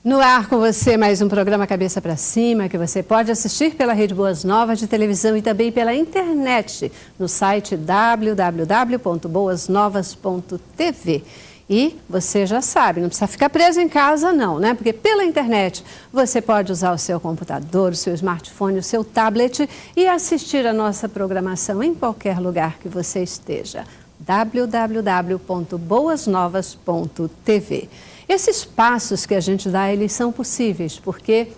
No ar com você, mais um programa Cabeça para Cima, que você pode assistir pela Rede Boas Novas de televisão e também pela internet, no site www.boasnovas.tv. E você já sabe, não precisa ficar preso em casa não, né? Porque pela internet você pode usar o seu computador, o seu smartphone, o seu tablet e assistir a nossa programação em qualquer lugar que você esteja. www.boasnovas.tv. Esses passos que a gente dá, eles são possíveis, porque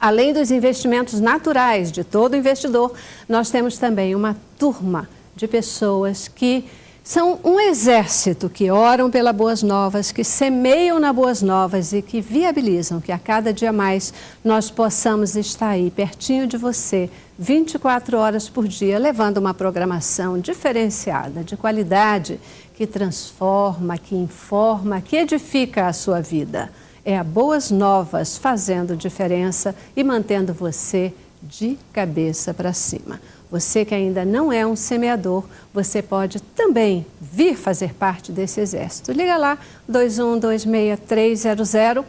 além dos investimentos naturais de todo investidor, nós temos também uma turma de pessoas que são um exército que oram pela Boas Novas, que semeiam na Boas Novas e que viabilizam que a cada dia mais nós possamos estar aí pertinho de você, 24 horas por dia, levando uma programação diferenciada, de qualidade, que transforma, que informa, que edifica a sua vida. É a Boas Novas fazendo diferença e mantendo você de cabeça para cima. Você que ainda não é um semeador, você pode também vir fazer parte desse exército. Liga lá, 2126-300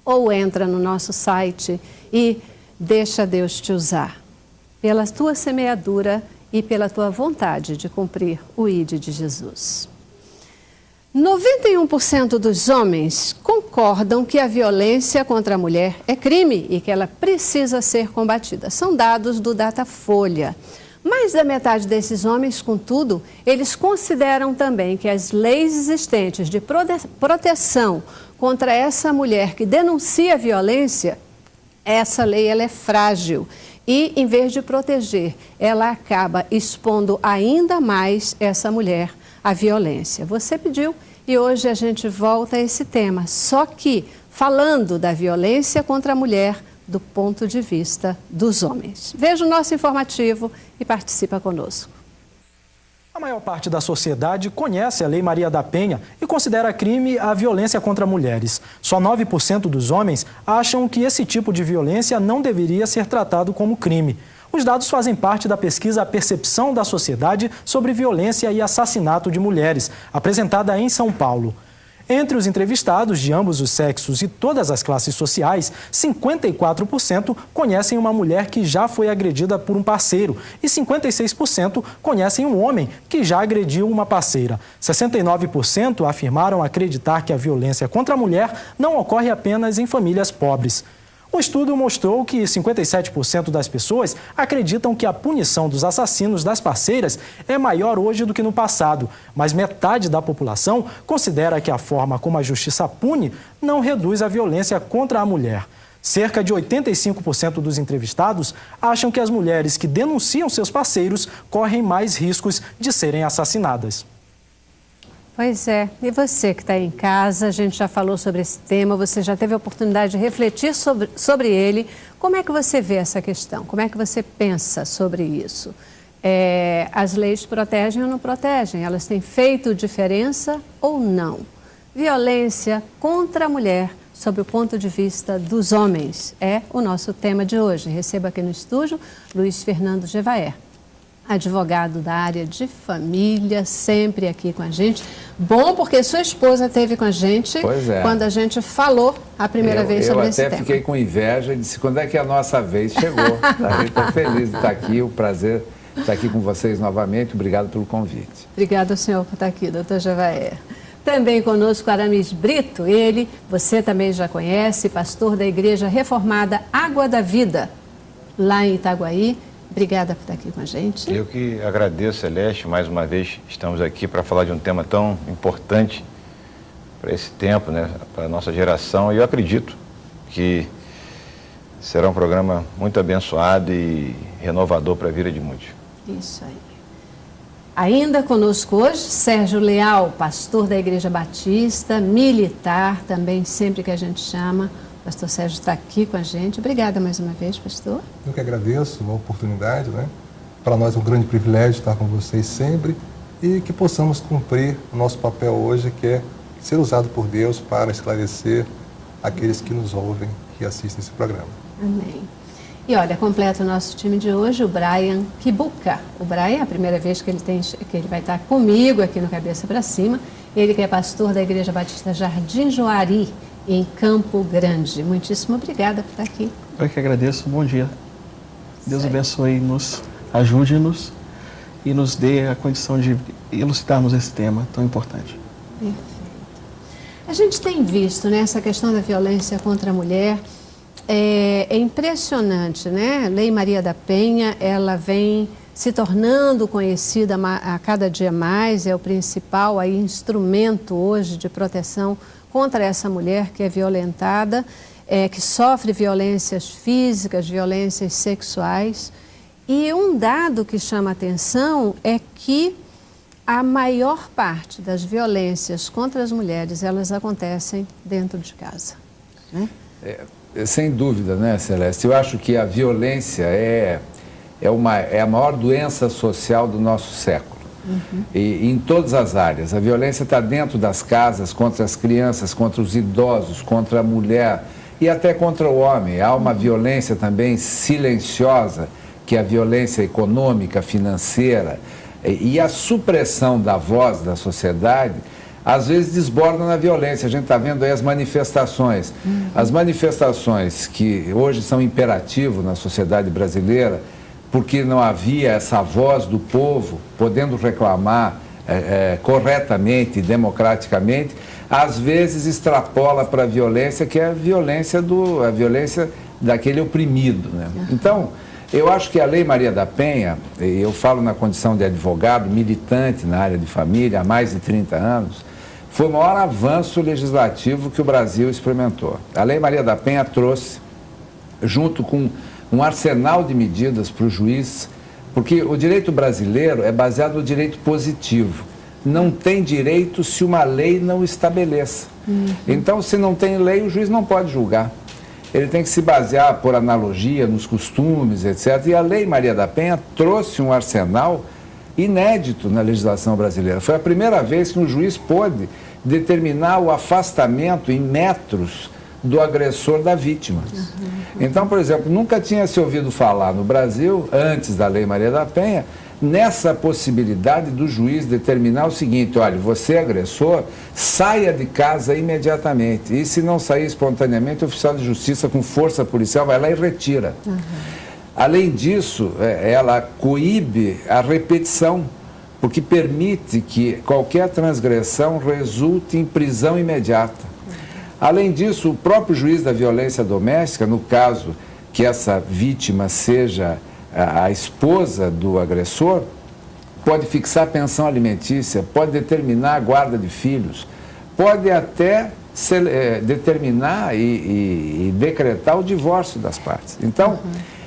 ou entra no nosso site e deixa Deus te usar. Pela tua semeadura e pela tua vontade de cumprir o ID de Jesus. 91% dos homens concordam que a violência contra a mulher é crime e que ela precisa ser combatida. São dados do Datafolha. Mais da metade desses homens, contudo, eles consideram também que as leis existentes de proteção contra essa mulher que denuncia a violência, essa lei ela é frágil. E, em vez de proteger, ela acaba expondo ainda mais essa mulher à violência. Você pediu e hoje a gente volta a esse tema, só que falando da violência contra a mulher do ponto de vista dos homens. Veja o nosso informativo e participa conosco. A maior parte da sociedade conhece a Lei Maria da Penha e considera crime a violência contra mulheres. Só 9% dos homens acham que esse tipo de violência não deveria ser tratado como crime. Os dados fazem parte da pesquisa A Percepção da Sociedade sobre Violência e Assassinato de Mulheres, apresentada em São Paulo. Entre os entrevistados de ambos os sexos e todas as classes sociais, 54% conhecem uma mulher que já foi agredida por um parceiro e 56% conhecem um homem que já agrediu uma parceira. 69% afirmaram acreditar que a violência contra a mulher não ocorre apenas em famílias pobres. O estudo mostrou que 57% das pessoas acreditam que a punição dos assassinos das parceiras é maior hoje do que no passado, mas metade da população considera que a forma como a justiça pune não reduz a violência contra a mulher. Cerca de 85% dos entrevistados acham que as mulheres que denunciam seus parceiros correm mais riscos de serem assassinadas. Pois é, e você que está em casa, a gente já falou sobre esse tema, você já teve a oportunidade de refletir sobre ele. Como é que você vê essa questão? Como é que você pensa sobre isso? As leis protegem ou não protegem? Elas têm feito diferença ou não? Violência contra a mulher, sob o ponto de vista dos homens, é o nosso tema de hoje. Recebo aqui no estúdio Luiz Fernando Gevaer, advogado da área de família, sempre aqui com a gente. Bom, porque sua esposa esteve com a gente quando a gente falou a primeira vez sobre esse tema. Eu até fiquei com inveja e disse, quando é que a nossa vez chegou? A gente está feliz de estar aqui, o prazer de estar aqui com vocês novamente. Obrigado pelo convite. Obrigada ao senhor por estar aqui, doutor Gevaer. Também conosco Aramis Brito, ele, você também já conhece, pastor da Igreja Reformada Água da Vida, lá em Itaguaí. Obrigada por estar aqui com a gente. Eu que agradeço, Celeste, mais uma vez estamos aqui para falar de um tema tão importante para esse tempo, né, para a nossa geração, e eu acredito que será um programa muito abençoado e renovador para a vida de muitos. Isso aí. Ainda conosco hoje, Sérgio Leal, pastor da Igreja Batista, militar, também sempre que a gente chama. Pastor Sérgio está aqui com a gente. Obrigada mais uma vez, pastor. Eu que agradeço a oportunidade, né? Para nós é um grande privilégio estar com vocês sempre e que possamos cumprir o nosso papel hoje, que é ser usado por Deus para esclarecer aqueles que nos ouvem e assistem esse programa. Amém. E olha, completa o nosso time de hoje, o Brian Kibuka. O Brian, a primeira vez que ele vai estar comigo aqui no Cabeça para Cima. Ele que é pastor da Igreja Batista Jardim Joari, em Campo Grande. Muitíssimo obrigada por estar aqui. Eu que agradeço. Bom dia. Deus abençoe, nos ajude-nos e nos dê a condição de elucidarmos esse tema tão importante. Perfeito. A gente tem visto, né, essa questão da violência contra a mulher, é impressionante, né? A Lei Maria da Penha, ela vem se tornando conhecida a cada dia mais, é o principal aí, instrumento hoje de proteção contra essa mulher que é violentada, que sofre violências físicas, violências sexuais. E um dado que chama a atenção é que a maior parte das violências contra as mulheres, elas acontecem dentro de casa, né? Sem dúvida, né, Celeste? Eu acho que a violência é a maior doença social do nosso século. E em todas as áreas. A violência está dentro das casas, contra as crianças, contra os idosos, contra a mulher e até contra o homem. Há uma violência também silenciosa, que é a violência econômica, financeira. E a supressão da voz da sociedade às vezes desborda na violência. A gente está vendo aí as manifestações. As manifestações que hoje são imperativo na sociedade brasileira, porque não havia essa voz do povo podendo reclamar corretamente e democraticamente, às vezes extrapola para a violência, que é a violência daquele oprimido, né? Então, eu acho que a Lei Maria da Penha, eu falo na condição de advogado, militante na área de família há mais de 30 anos, foi o maior avanço legislativo que o Brasil experimentou. A Lei Maria da Penha trouxe, junto com um arsenal de medidas para o juiz, porque o direito brasileiro é baseado no direito positivo. Não tem direito se uma lei não estabeleça. Então, se não tem lei, o juiz não pode julgar. Ele tem que se basear por analogia nos costumes, etc. E a Lei Maria da Penha trouxe um arsenal inédito na legislação brasileira. Foi a primeira vez que um juiz pôde determinar o afastamento em metros do agressor da vítima. Então, por exemplo, nunca tinha se ouvido falar no Brasil, antes da Lei Maria da Penha, nessa possibilidade do juiz determinar o seguinte: olha, você é agressor, saia de casa imediatamente. E se não sair espontaneamente, o oficial de justiça com força policial vai lá e retira. Além disso, ela coíbe a repetição, porque permite que qualquer transgressão resulte em prisão imediata. Além disso, o próprio juiz da violência doméstica, no caso que essa vítima seja a esposa do agressor, pode fixar pensão alimentícia, pode determinar a guarda de filhos, pode até determinar e decretar o divórcio das partes. Então,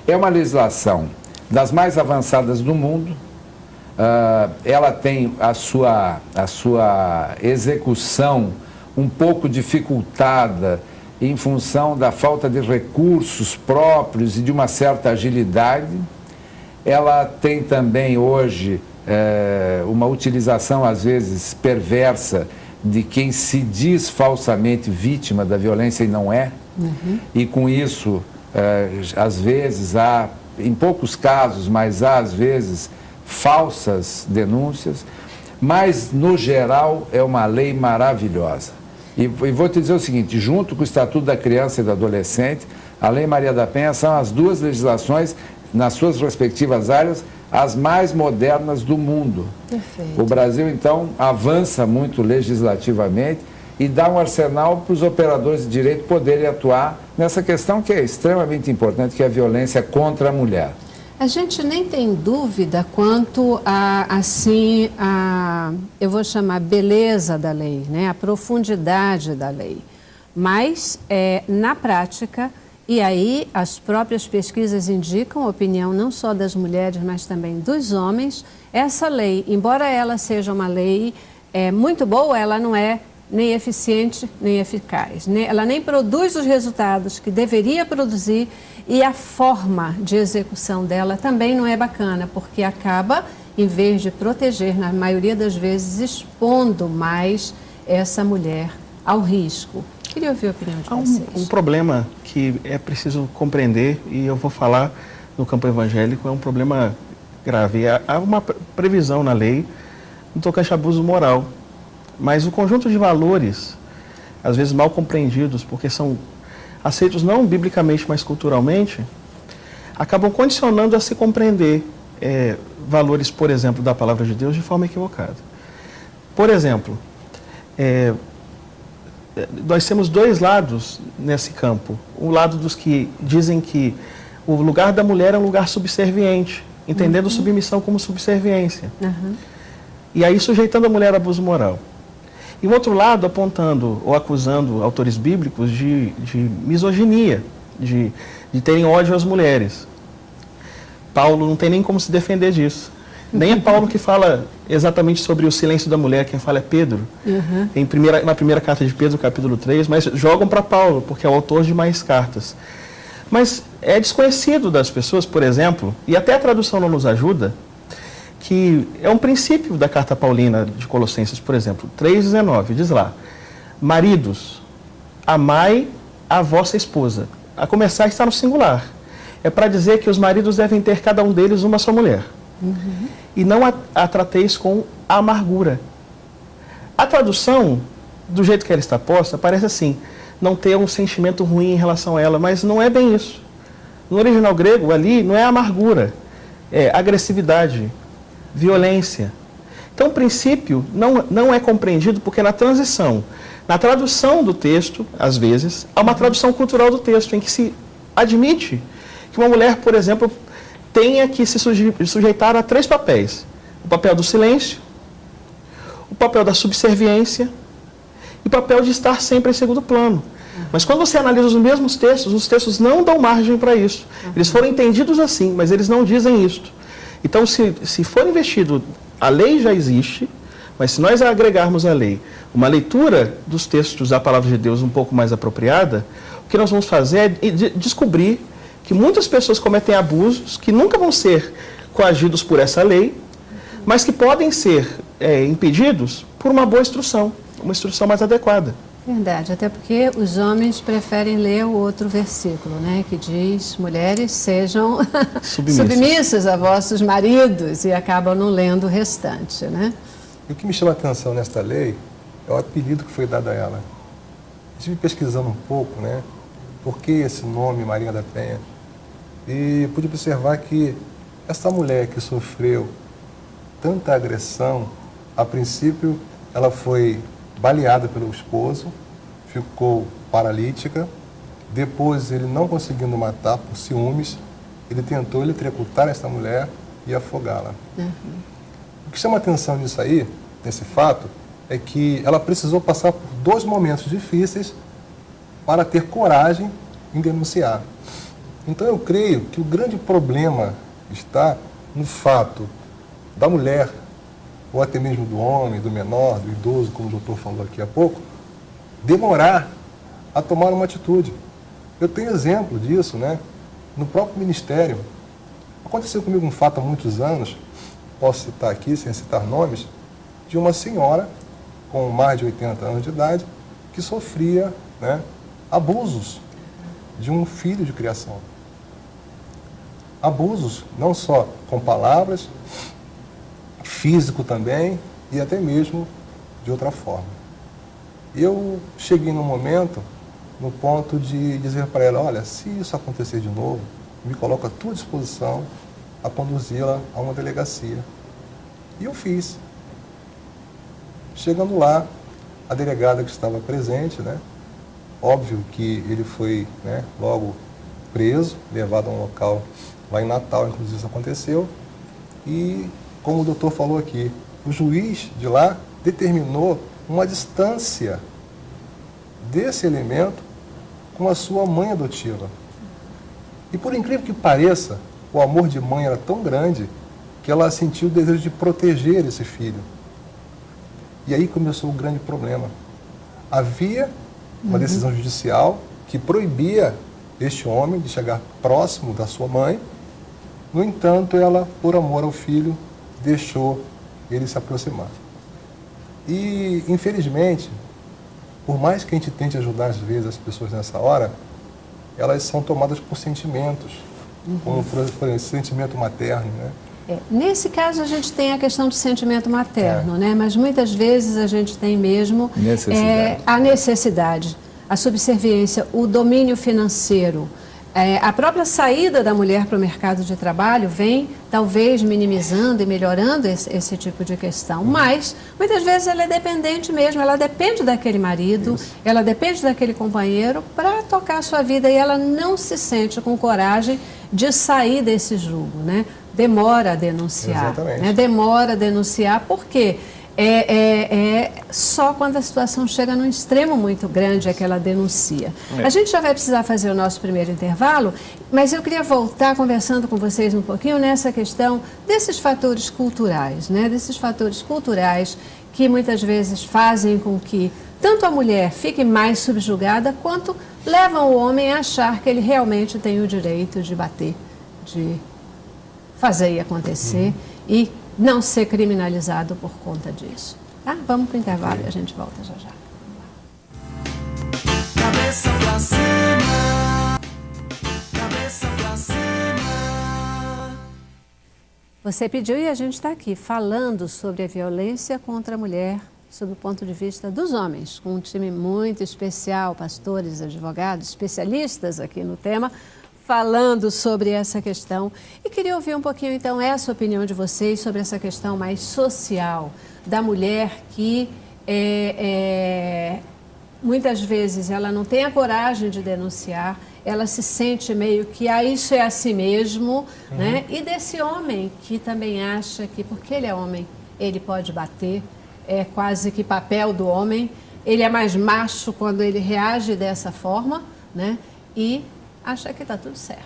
é uma legislação das mais avançadas do mundo. Ela tem a sua execução um pouco dificultada em função da falta de recursos próprios e de uma certa agilidade. Ela tem também hoje uma utilização, às vezes, perversa de quem se diz falsamente vítima da violência e não é. E com isso, às vezes, há, em poucos casos, mas há, às vezes, falsas denúncias. Mas, no geral, é uma lei maravilhosa. E vou te dizer o seguinte: junto com o Estatuto da Criança e do Adolescente, a Lei Maria da Penha são as duas legislações, nas suas respectivas áreas, as mais modernas do mundo. Perfeito. O Brasil, então, avança muito legislativamente e dá um arsenal para os operadores de direito poderem atuar nessa questão que é extremamente importante, que é a violência contra a mulher. A gente nem tem dúvida quanto eu vou chamar beleza da lei, né? A profundidade da lei. Mas, na prática, e aí as próprias pesquisas indicam a opinião não só das mulheres, mas também dos homens, essa lei, embora ela seja uma lei muito boa, ela não é nem eficiente, nem eficaz. Ela nem produz os resultados que deveria produzir, e a forma de execução dela também não é bacana, porque acaba, em vez de proteger, na maioria das vezes, expondo mais essa mulher ao risco. Queria ouvir a opinião de vocês. Um problema que é preciso compreender, e eu vou falar no campo evangélico, é um problema grave. Há uma previsão na lei no tocante a abuso moral, mas o conjunto de valores às vezes mal compreendidos, porque são aceitos não biblicamente, mas culturalmente, acabam condicionando a se compreender valores, por exemplo, da palavra de Deus de forma equivocada. Por exemplo, nós temos dois lados nesse campo. O lado dos que dizem que o lugar da mulher é um lugar subserviente, entendendo submissão como subserviência. E aí sujeitando a mulher a abuso moral. E o outro lado apontando ou acusando autores bíblicos de misoginia, de terem ódio às mulheres. Paulo não tem nem como se defender disso. Nem é Paulo que fala exatamente sobre o silêncio da mulher, quem fala é Pedro, na primeira carta de Pedro, capítulo 3, mas jogam para Paulo, porque é o autor de mais cartas. Mas é desconhecido das pessoas, por exemplo, e até a tradução não nos ajuda, que é um princípio da carta paulina de Colossenses, por exemplo, 3,19, diz lá: maridos, amai a vossa esposa. A começar está no singular. É para dizer que os maridos devem ter cada um deles uma só mulher. E não a trateis com amargura. A tradução, do jeito que ela está posta, parece assim: não ter um sentimento ruim em relação a ela, mas não é bem isso. No original grego, ali, não é amargura, é agressividade, violência. Então, o princípio não é compreendido porque na transição, na tradução do texto, às vezes, há uma tradução cultural do texto, em que se admite que uma mulher, por exemplo, tenha que se sujeitar a 3 papéis: o papel do silêncio, o papel da subserviência e o papel de estar sempre em segundo plano. Mas quando você analisa os mesmos textos, os textos não dão margem para isso. Eles foram entendidos assim, mas eles não dizem isto. Então, se for investido, a lei já existe, mas se nós agregarmos à lei uma leitura dos textos da palavra de Deus um pouco mais apropriada, o que nós vamos fazer é descobrir que muitas pessoas cometem abusos que nunca vão ser coagidos por essa lei, mas que podem ser impedidos por uma boa instrução, uma instrução mais adequada. Verdade, até porque os homens preferem ler o outro versículo, né, que diz: mulheres sejam submissas a vossos maridos, e acabam não lendo o restante, né? E o que me chama a atenção nesta lei é o apelido que foi dado a ela. Estive pesquisando um pouco, né, por que esse nome, Maria da Penha, e pude observar que essa mulher que sofreu tanta agressão, a princípio ela foi baleada pelo esposo, ficou paralítica. Depois, ele não conseguindo matar por ciúmes, ele tentou eletrocutar essa mulher e afogá-la. O que chama a atenção nisso aí, nesse fato, é que ela precisou passar por 2 momentos difíceis para ter coragem em denunciar. Então, eu creio que o grande problema está no fato da mulher, ou até mesmo do homem, do menor, do idoso, como o doutor falou aqui há pouco, demorar a tomar uma atitude. Eu tenho exemplo disso, né? No próprio ministério. Aconteceu comigo um fato há muitos anos, posso citar aqui, sem citar nomes, de uma senhora com mais de 80 anos de idade que sofria, né, abusos de um filho de criação. Abusos não só com palavras, físico também, e até mesmo de outra forma. Eu cheguei no momento, no ponto de dizer para ela: olha, se isso acontecer de novo, me coloco à tua disposição a conduzi-la a uma delegacia. E eu fiz. Chegando lá, a delegada que estava presente, né, óbvio que ele foi, né, logo preso, levado a um local lá em Natal, inclusive isso aconteceu, e como o doutor falou aqui, o juiz de lá determinou uma distância desse elemento com a sua mãe adotiva. E por incrível que pareça, o amor de mãe era tão grande que ela sentiu o desejo de proteger esse filho. E aí começou o grande problema. Havia uma decisão judicial que proibia este homem de chegar próximo da sua mãe. No entanto, ela, por amor ao filho, deixou ele se aproximar. E, infelizmente, por mais que a gente tente ajudar, às vezes, as pessoas nessa hora, elas são tomadas por sentimentos, como, por exemplo, esse sentimento materno, né? Nesse caso, a gente tem a questão do sentimento materno, né? Mas muitas vezes a gente tem mesmo a necessidade, a subserviência, o domínio financeiro. A própria saída da mulher para o mercado de trabalho vem, talvez, minimizando e melhorando esse tipo de questão. Mas, muitas vezes, ela é dependente mesmo, ela depende daquele marido, ela depende daquele companheiro para tocar a sua vida e ela não se sente com coragem de sair desse jugo, né? Demora a denunciar, né? Demora a denunciar, porque só quando a situação chega num extremo muito grande é que ela denuncia. A gente já vai precisar fazer o nosso primeiro intervalo, mas eu queria voltar conversando com vocês um pouquinho nessa questão desses fatores culturais, né? Desses fatores culturais que muitas vezes fazem com que tanto a mulher fique mais subjugada, quanto levam o homem a achar que ele realmente tem o direito de bater, de fazer e acontecer e não ser criminalizado por conta disso. Tá? Vamos para o intervalo e a gente volta já já. Cabeça pra cima, cabeça pra cima. Você pediu e a gente está aqui falando sobre a violência contra a mulher sob o ponto de vista dos homens, com um time muito especial, pastores, advogados, especialistas aqui no tema, falando sobre essa questão. E queria ouvir um pouquinho, então, essa opinião de vocês sobre essa questão mais social da mulher que, muitas vezes, ela não tem a coragem de denunciar, ela se sente meio que, isso é assim mesmo, né? E desse homem que também acha que, porque ele é homem, ele pode bater, é quase que papel do homem, ele é mais macho quando ele reage dessa forma, né? E acha que está tudo certo.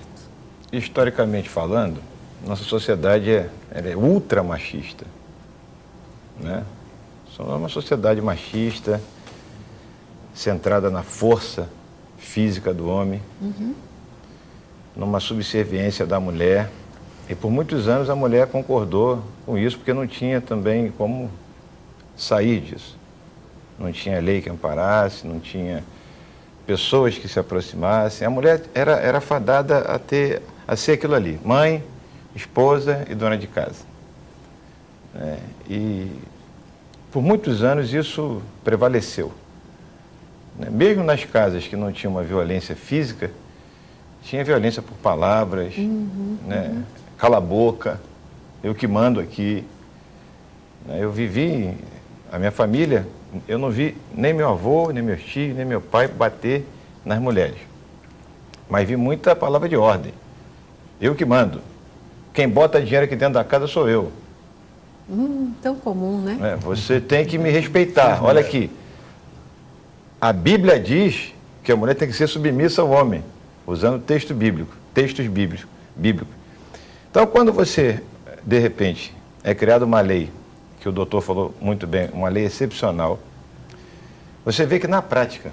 Historicamente falando, nossa sociedade é ultra machista, né? Somos uma sociedade machista, centrada na força física do homem, numa subserviência da mulher. E por muitos anos a mulher concordou com isso, porque não tinha também como sair disso. Não tinha lei que amparasse, não tinha pessoas que se aproximassem. A mulher era fadada a ser aquilo ali: mãe, esposa e dona de casa. E por muitos anos isso prevaleceu. Mesmo nas casas que não tinha uma violência física, tinha violência por palavras, né? Cala a boca, eu que mando aqui. Eu vivi, a minha família, eu não vi nem meu avô, nem meus tios, nem meu pai bater nas mulheres. Mas vi muita palavra de ordem. Eu que mando. Quem bota dinheiro aqui dentro da casa sou eu. Tão comum, né? Você tem que me respeitar. Olha aqui. A Bíblia diz que a mulher tem que ser submissa ao homem, usando textos bíblicos. Então, quando você, de repente, é criada uma lei, que o doutor falou muito bem, uma lei excepcional, você vê que na prática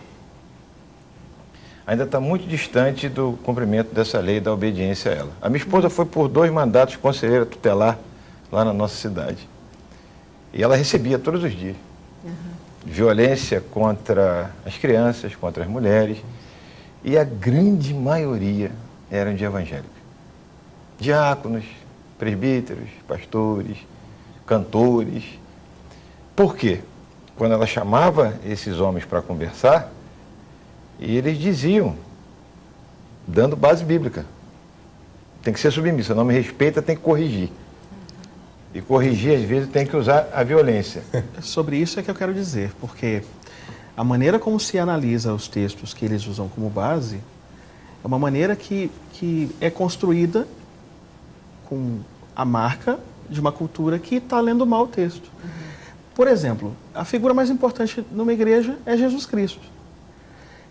ainda está muito distante do cumprimento dessa lei e da obediência a ela. A minha esposa foi por 2 mandatos de conselheira tutelar lá na nossa cidade. E ela recebia todos os dias. Violência contra as crianças, contra as mulheres. E a grande maioria eram de evangélicos. Diáconos, presbíteros, pastores, cantores. Por quê? Quando ela chamava esses homens para conversar, eles diziam, dando base bíblica: tem que ser submissa, não me respeita, tem que corrigir. E corrigir, às vezes, tem que usar a violência. Sobre isso é que eu quero dizer, porque a maneira como se analisa os textos que eles usam como base é uma maneira que é construída com a marca de uma cultura que está lendo mal o texto. Por exemplo, a figura mais importante numa igreja é Jesus Cristo.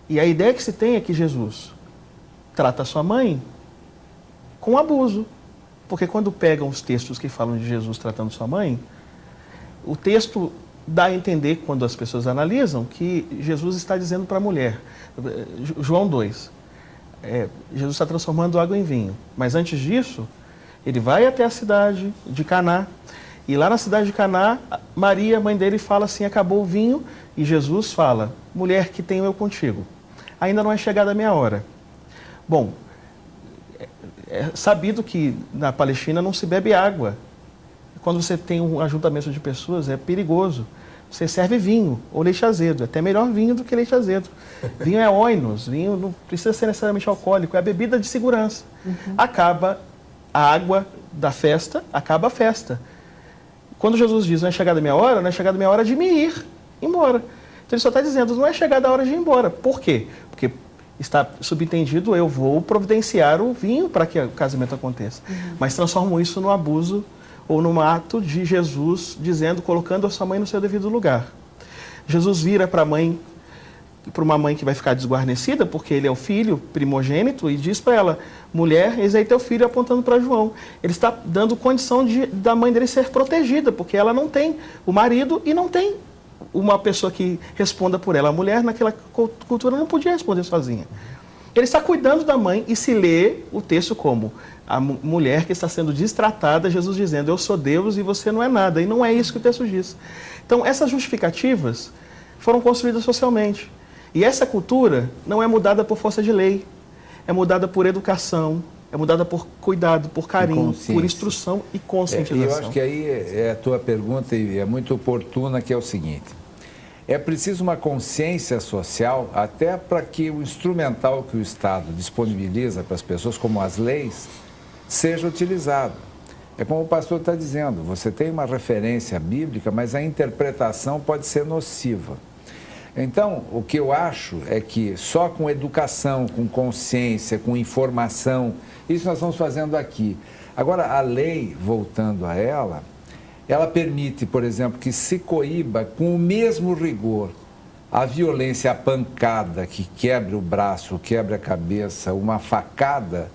E a ideia que se tem é que Jesus trata a sua mãe com abuso. Porque quando pegam os textos que falam de Jesus tratando sua mãe, o texto dá a entender, quando as pessoas analisam, que Jesus está dizendo para a mulher, João 2, Jesus está transformando água em vinho. Mas antes disso, ele vai até a cidade de Caná, e lá na cidade de Caná, Maria, mãe dele, fala assim: acabou o vinho, e Jesus fala: mulher, que tenho eu contigo? Ainda não é chegada a minha hora. Bom, é sabido que na Palestina não se bebe água quando você tem um ajuntamento de pessoas, é perigoso. Você serve vinho ou leite azedo, é até melhor vinho do que leite azedo. Vinho é oinos, vinho não precisa ser necessariamente alcoólico, é a bebida de segurança. Acaba a água da festa, acaba a festa. Quando Jesus diz, não é chegada a minha hora, não é chegada a minha hora de me ir embora. Então ele só está dizendo, não é chegada a hora de ir embora. Por quê? Porque está subentendido, eu vou providenciar o vinho para que o casamento aconteça. Mas transformam isso no abuso ou num ato de Jesus dizendo, colocando a sua mãe no seu devido lugar. Jesus vira para uma mãe que vai ficar desguarnecida, porque ele é o filho primogênito, e diz para ela, mulher, eis aí teu filho, apontando para João. Ele está dando condição da mãe dele ser protegida, porque ela não tem o marido e não tem uma pessoa que responda por ela. A mulher, naquela cultura, não podia responder sozinha. Ele está cuidando da mãe e se lê o texto como a mulher que está sendo destratada, Jesus dizendo, eu sou Deus e você não é nada. E não é isso que o texto diz. Então, essas justificativas foram construídas socialmente. E essa cultura não é mudada por força de lei, é mudada por educação, é mudada por cuidado, por carinho, por instrução e conscientização. Eu acho que aí é a tua pergunta e é muito oportuna, que é o seguinte. É preciso uma consciência social até para que o instrumental que o Estado disponibiliza para as pessoas, como as leis, seja utilizado. É como o pastor está dizendo, você tem uma referência bíblica, mas a interpretação pode ser nociva. Então, o que eu acho é que só com educação, com consciência, com informação, isso nós estamos fazendo aqui. Agora, a lei, voltando a ela permite, por exemplo, que se coíba com o mesmo rigor a violência, a pancada que quebre o braço, quebre a cabeça, uma facada,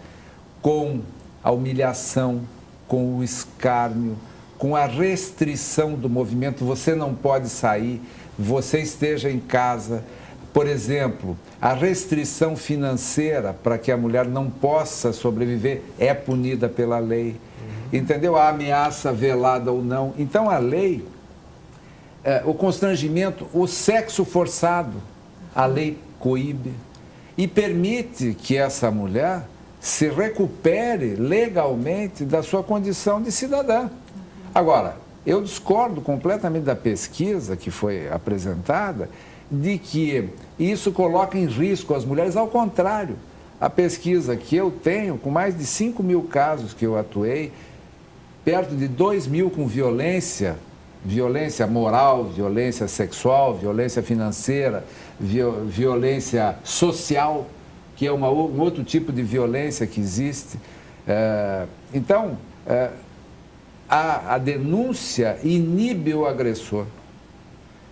com a humilhação, com o escárnio, com a restrição do movimento, você não pode sair, você esteja em casa. Por exemplo, a restrição financeira para que a mulher não possa sobreviver é punida pela lei. Entendeu? A ameaça velada ou não. Então, a lei, o constrangimento, o sexo forçado, a lei coíbe e permite que essa mulher se recupere legalmente da sua condição de cidadã. Agora, eu discordo completamente da pesquisa que foi apresentada de que isso coloca em risco as mulheres. Ao contrário, a pesquisa que eu tenho, com mais de 5.000 casos que eu atuei, perto de 2.000 com violência moral, violência sexual, violência financeira, violência social, que é um outro tipo de violência que existe. Então, a denúncia inibe o agressor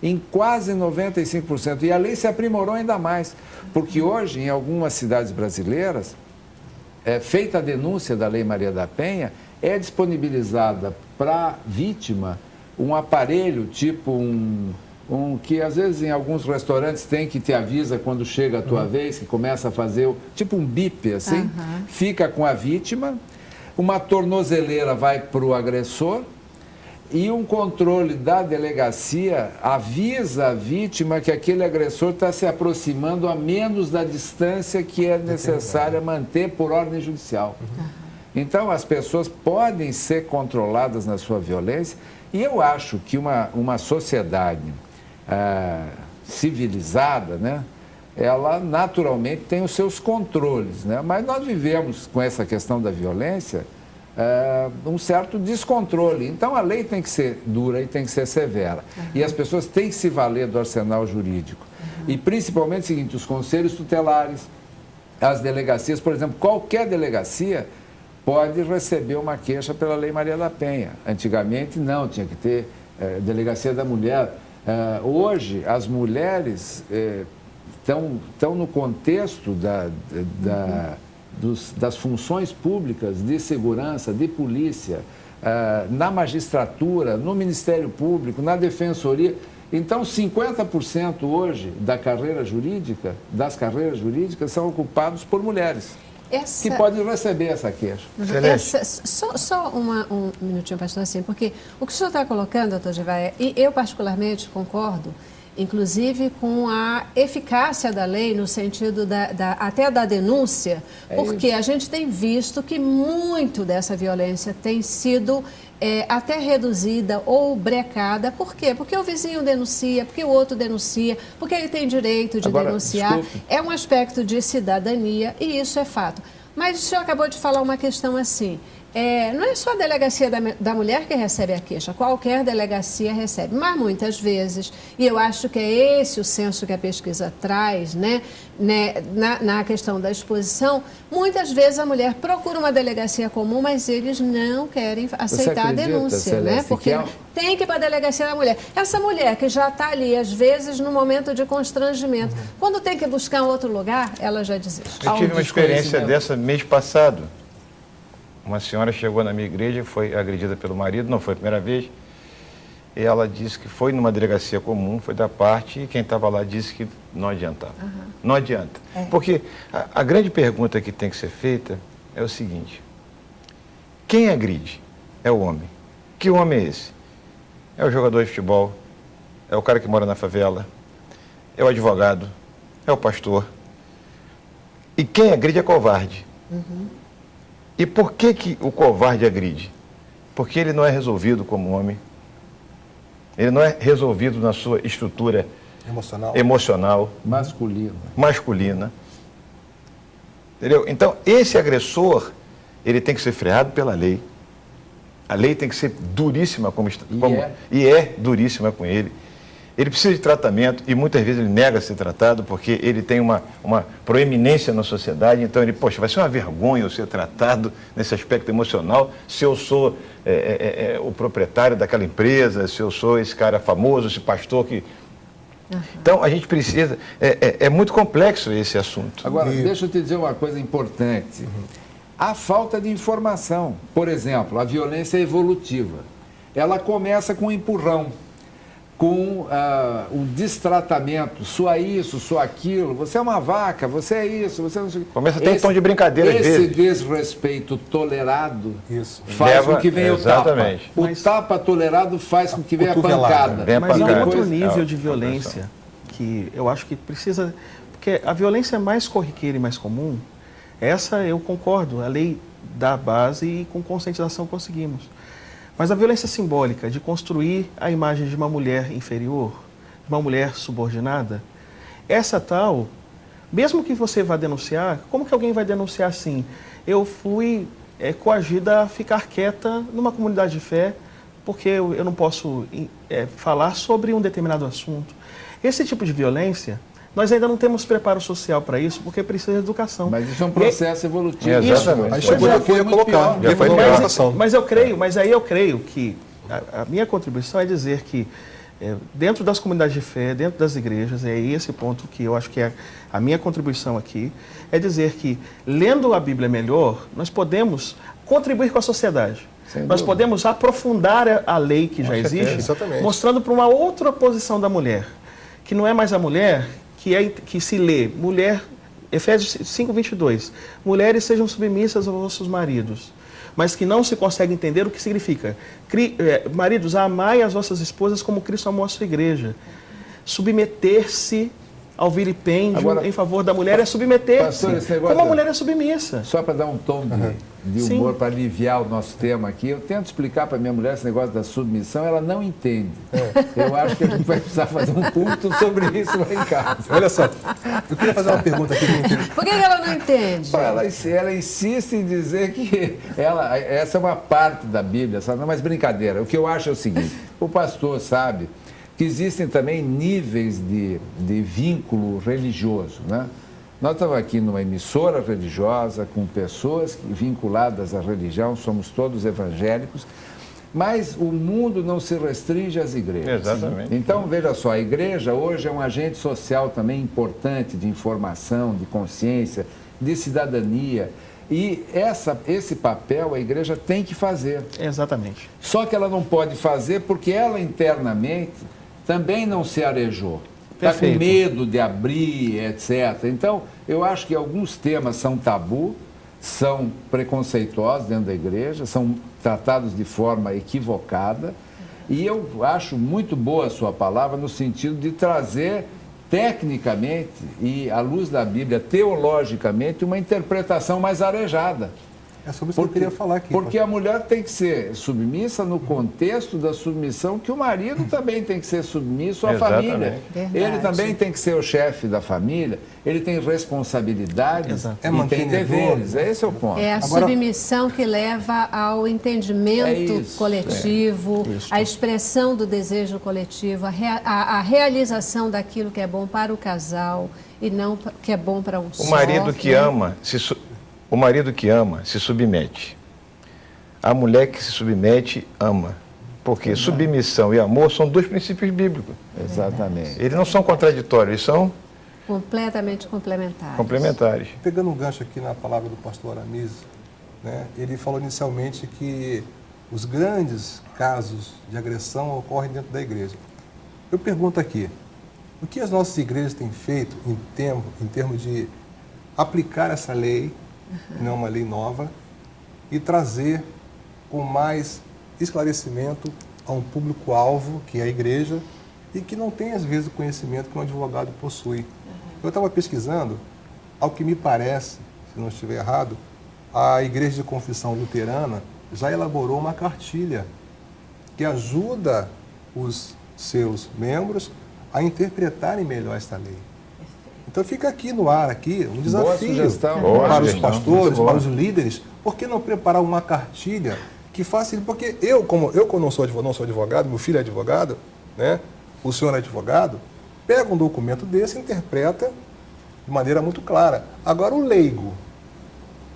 em quase 95%. E a lei se aprimorou ainda mais, porque hoje, em algumas cidades brasileiras, feita a denúncia da Lei Maria da Penha, é disponibilizada para a vítima um aparelho, tipo um que às vezes em alguns restaurantes tem, que te avisa quando chega a tua vez, que começa a fazer, tipo um bip, assim, fica com a vítima, uma tornozeleira vai para o agressor e um controle da delegacia avisa a vítima que aquele agressor está se aproximando a menos da distância que é necessária manter por ordem judicial. Então, as pessoas podem ser controladas na sua violência e eu acho que uma sociedade civilizada, né, ela naturalmente tem os seus controles, né? Mas nós vivemos com essa questão da violência um certo descontrole. Então, a lei tem que ser dura e tem que ser severa. E as pessoas têm que se valer do arsenal jurídico. E, principalmente, o seguinte, os conselhos tutelares, as delegacias, por exemplo, qualquer delegacia pode receber uma queixa pela Lei Maria da Penha. Antigamente, não, tinha que ter delegacia da mulher. Hoje, as mulheres estão no contexto das funções públicas de segurança, de polícia, na magistratura, no Ministério Público, na Defensoria. Então, 50% hoje das carreiras jurídicas são ocupados por mulheres. Que podem receber essa queixa. Só um minutinho, pastor, assim, porque o que o senhor está colocando, doutor Gevaer, e eu particularmente concordo, inclusive com a eficácia da lei no sentido até da denúncia, porque a gente tem visto que muito dessa violência tem sido até reduzida ou brecada. Por quê? Porque o vizinho denuncia, porque o outro denuncia, porque ele tem direito de denunciar. Desculpe. É um aspecto de cidadania e isso é fato. Mas o senhor acabou de falar uma questão assim. Não é só a delegacia da mulher que recebe a queixa, qualquer delegacia recebe, mas muitas vezes, e eu acho que é esse o senso que a pesquisa traz, na questão da exposição, muitas vezes a mulher procura uma delegacia comum, mas eles não querem aceitar a denúncia, Celeste, porque tem que ir para a delegacia da mulher. Essa mulher que já está ali, às vezes, no momento de constrangimento, quando tem que buscar um outro lugar, ela já desiste. Eu tive uma experiência dessa mês passado. Uma senhora chegou na minha igreja, foi agredida pelo marido, não foi a primeira vez, e ela disse que foi numa delegacia comum, foi da parte, e quem estava lá disse que não adiantava. Não adianta. Porque a grande pergunta que tem que ser feita é o seguinte: quem agride é o homem. Que homem é esse? É o jogador de futebol, é o cara que mora na favela, é o advogado, é o pastor. E quem agride é covarde. E por que o covarde agride? Porque ele não é resolvido como homem. Ele não é resolvido na sua estrutura emocional masculina. Entendeu? Então, esse agressor, ele tem que ser freado pela lei. A lei tem que ser duríssima e é duríssima com ele. Ele precisa de tratamento e muitas vezes ele nega ser tratado porque ele tem uma proeminência na sociedade. Então ele, poxa, vai ser uma vergonha eu ser tratado nesse aspecto emocional se eu sou o proprietário daquela empresa, se eu sou esse cara famoso, esse pastor que... Então a gente precisa... É muito complexo esse assunto. Agora, deixa eu te dizer uma coisa importante. A falta de informação. Por exemplo, a violência evolutiva. Ela começa com um empurrão, com o destratamento, sua isso, sua aquilo, você é uma vaca, você é isso, você não sei o que. Começa a ter um tom de brincadeira às vezes. Esse desrespeito tolerado faz com que venha o tapa. O tapa tolerado faz com que venha a pancada. Mas há um outro nível de violência que eu acho que precisa... Porque a violência mais corriqueira e mais comum, essa eu concordo, a lei dá base e com conscientização conseguimos. Mas a violência simbólica de construir a imagem de uma mulher inferior, de uma mulher subordinada, essa tal, mesmo que você vá denunciar, como que alguém vai denunciar assim? Eu fui coagida a ficar quieta numa comunidade de fé porque eu não posso falar sobre um determinado assunto. Esse tipo de violência, nós ainda não temos preparo social para isso, porque precisa de educação. Mas isso é um processo evolutivo. Exatamente. Aí chegou aqui a colocar. Mas aí eu creio que a minha contribuição é dizer que dentro das comunidades de fé, dentro das igrejas, é esse ponto que eu acho que é a minha contribuição aqui, é dizer que, lendo a Bíblia melhor, nós podemos contribuir com a sociedade. Nós podemos aprofundar a lei que já existe, mostrando para uma outra posição da mulher, que não é mais a mulher que se lê, mulher, Efésios 5:22, mulheres sejam submissas aos vossos maridos, mas que não se consegue entender o que significa. Maridos, amai as vossas esposas como Cristo amou a sua igreja. Submeter-se ao vilipêndio agora, em favor da mulher é submeter-se, como a mulher é submissa. Só para dar um tom de humor, para aliviar o nosso tema aqui, eu tento explicar para minha mulher esse negócio da submissão, ela não entende. Eu acho que a gente vai precisar fazer um ponto sobre isso lá em casa. Olha só, eu queria fazer uma pergunta aqui. Por que ela não entende? Ela insiste em dizer que essa é uma parte da Bíblia, sabe? Mas brincadeira, o que eu acho é o seguinte, o pastor sabe que existem também níveis de vínculo religioso, né? Nós estamos aqui numa emissora religiosa, com pessoas vinculadas à religião, somos todos evangélicos, mas o mundo não se restringe às igrejas. Exatamente. Então, veja só, a igreja hoje é um agente social também importante de informação, de consciência, de cidadania. E esse papel a igreja tem que fazer. Exatamente. Só que ela não pode fazer porque ela internamente também não se arejou. Está com medo de abrir, etc. Então, eu acho que alguns temas são tabu, são preconceituosos dentro da igreja, são tratados de forma equivocada. E eu acho muito boa a sua palavra no sentido de trazer tecnicamente e à luz da Bíblia, teologicamente, uma interpretação mais arejada. É sobre isso que eu queria falar aqui. Porque a mulher tem que ser submissa no contexto da submissão que o marido também tem que ser submisso à Exatamente. família. Verdade. Ele também tem que ser o chefe da família, ele tem responsabilidades Exato. É e tem mantenedor. deveres. Esse é o ponto. É a Agora- submissão que leva ao entendimento É isso, coletivo, Isso. à expressão do desejo coletivo, a realização daquilo que é bom para o casal e não que é bom para um só. O marido que né? ama, o marido que ama se submete. A mulher que se submete ama. Porque submissão e amor são dois princípios bíblicos. Exatamente. Eles não são contraditórios, eles são Completamente complementares. complementares. Pegando um gancho aqui na palavra do pastor Aramis, né, ele falou inicialmente que os grandes casos de agressão ocorrem dentro da igreja. Eu pergunto aqui, o que as nossas igrejas têm feito em termos de aplicar essa lei, que não é uma lei nova, e trazer com mais esclarecimento a um público-alvo, que é a igreja, e que não tem, às vezes, o conhecimento que um advogado possui. Eu estava pesquisando, ao que me parece, se não estiver errado, a Igreja de Confissão Luterana já elaborou uma cartilha que ajuda os seus membros a interpretarem melhor esta lei. Então fica aqui no ar aqui um desafio sugestão. Boa para os sugestão. pastores, Muito boa. para os líderes. Por que não preparar uma cartilha que facilite? Porque eu, como não sou advogado, meu filho é advogado, né? O senhor é advogado, pega um documento desse e interpreta de maneira muito clara. Agora o leigo,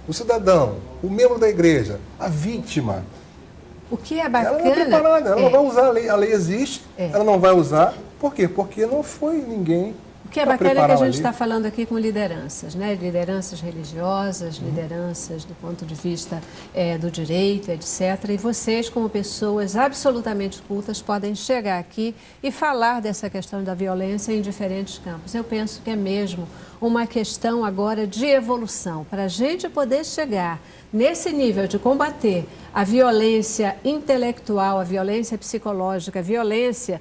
o cidadão, o membro da igreja, a vítima, O que é ela bacana... não é preparada, ela não vai usar a lei existe, ela não vai usar. Por quê? Porque não foi ninguém. O que é pra bacana é que a preparar gente ali. está falando aqui com lideranças, né? Lideranças religiosas, lideranças do ponto de vista do direito, etc. E vocês, como pessoas absolutamente cultas, podem chegar aqui e falar dessa questão da violência em diferentes campos. Eu penso que é mesmo uma questão agora de evolução. Para a gente poder chegar nesse nível de combater a violência intelectual, a violência psicológica, a violência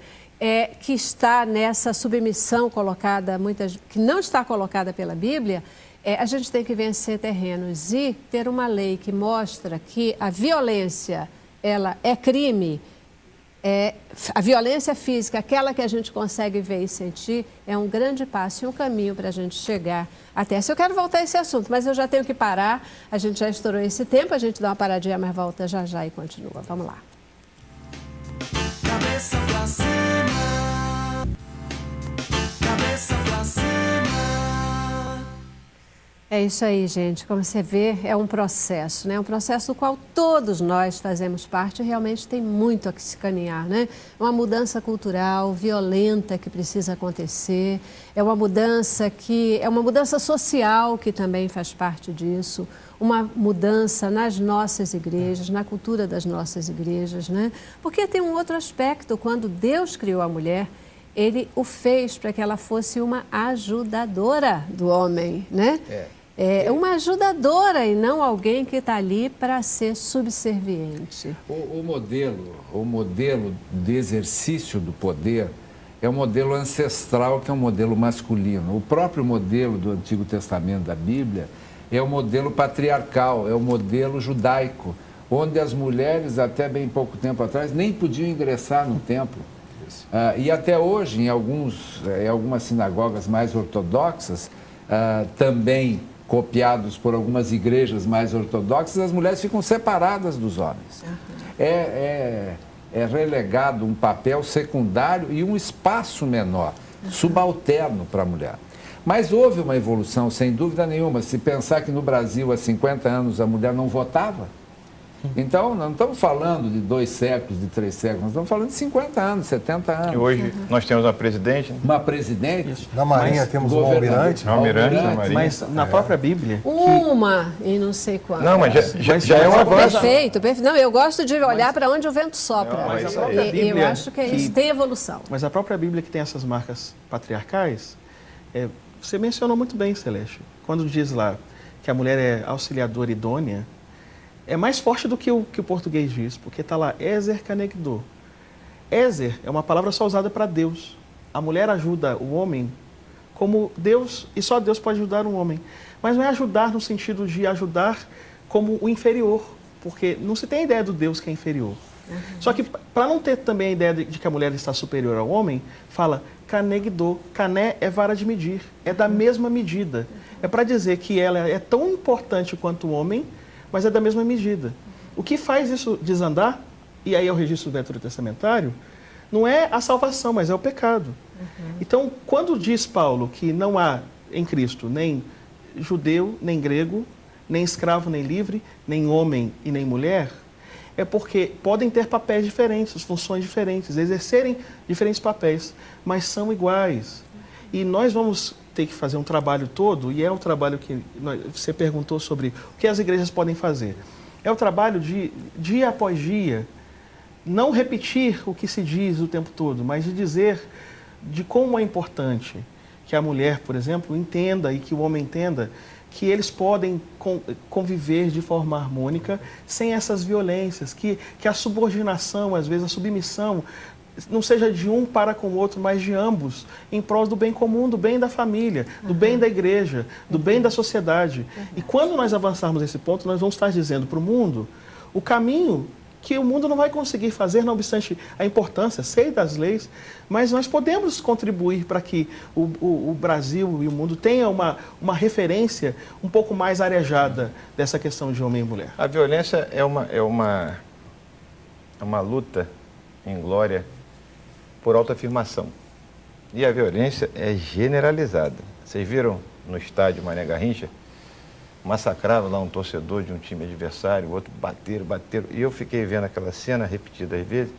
que está nessa submissão colocada, que não está colocada pela Bíblia, a gente tem que vencer terrenos e ter uma lei que mostra que a violência ela é crime, a violência física, aquela que a gente consegue ver e sentir, é um grande passo e um caminho para a gente chegar até. Eu quero voltar a esse assunto, mas eu já tenho que parar, a gente já estourou esse tempo, a gente dá uma paradinha, mas volta já já e continua. Vamos lá. Cabeça pra cima, cabeça pra cima. É isso aí, gente. Como você vê, é um processo, né? Um processo do qual todos nós fazemos parte e realmente tem muito a que se caminhar, né? Uma mudança cultural violenta que precisa acontecer, é uma mudança social que também faz parte disso, uma mudança nas nossas igrejas, na cultura das nossas igrejas, né? Porque tem um outro aspecto, quando Deus criou a mulher, Ele o fez para que ela fosse uma ajudadora do homem, né? É uma ajudadora e não alguém que está ali para ser subserviente. O modelo de exercício do poder é um modelo ancestral, que é um modelo masculino. O próprio modelo do Antigo Testamento da Bíblia é o modelo patriarcal, é o modelo judaico, onde as mulheres, até bem pouco tempo atrás, nem podiam ingressar no templo. E até hoje, em algumas sinagogas mais ortodoxas, também copiados por algumas igrejas mais ortodoxas, as mulheres ficam separadas dos homens. É relegado um papel secundário e um espaço menor, subalterno para a mulher. Mas houve uma evolução, sem dúvida nenhuma. Se pensar que no Brasil, há 50 anos, a mulher não votava, então, não estamos falando de 2 séculos, de 3 séculos, nós estamos falando de 50 anos, 70 anos. E hoje nós temos uma presidente, né? Uma presidente. Na Marinha mas temos um almirante. Almirante na Marinha. Mas na própria Bíblia, E não sei quando. Não, mas já é um avanço. Perfeito, perfeito. Não, eu gosto de olhar para onde o vento sopra. Não, mas a própria E eu Bíblia acho que é isso, tem evolução. mas a própria Bíblia que tem essas marcas patriarcais, você mencionou muito bem, Celeste, quando diz lá que a mulher é auxiliadora idônea, é mais forte do que o português diz, porque está lá, Ezer Canegdor. Ezer é uma palavra só usada para Deus. A mulher ajuda o homem como Deus, e só Deus pode ajudar um homem. Mas não é ajudar no sentido de ajudar como o inferior, porque não se tem a ideia do Deus que é inferior. Só que, para não ter também a ideia de que a mulher está superior ao homem, fala canegdo. Cané é vara de medir, é da mesma medida. É para dizer que ela é tão importante quanto o homem, mas é da mesma medida. O que faz isso desandar, e aí é o registro veterotestamentário, não é a salvação, mas é o pecado. Então, quando diz Paulo que não há em Cristo nem judeu, nem grego, nem escravo, nem livre, nem homem e nem mulher, é porque podem ter papéis diferentes, funções diferentes, exercerem diferentes papéis, mas são iguais. E nós vamos ter que fazer um trabalho todo, e é o trabalho que você perguntou sobre o que as igrejas podem fazer. É o trabalho de dia após dia, não repetir o que se diz o tempo todo, mas de dizer de como é importante que a mulher, por exemplo, entenda e que o homem entenda que eles podem conviver de forma harmônica sem essas violências, que a subordinação, às vezes a submissão, não seja de um para com o outro, mas de ambos, em prol do bem comum, do bem da família, do bem da igreja, do bem da sociedade. E quando nós avançarmos nesse ponto, nós vamos estar dizendo para o mundo o caminho que o mundo não vai conseguir fazer, não obstante a importância, sei das leis, mas nós podemos contribuir para que o Brasil e o mundo tenham uma referência um pouco mais arejada dessa questão de homem e mulher. A violência é uma luta em glória por autoafirmação. E a violência é generalizada. Vocês viram no estádio Mané Garrincha? Massacraram lá um torcedor de um time adversário, o outro bateram. E eu fiquei vendo aquela cena repetidas vezes.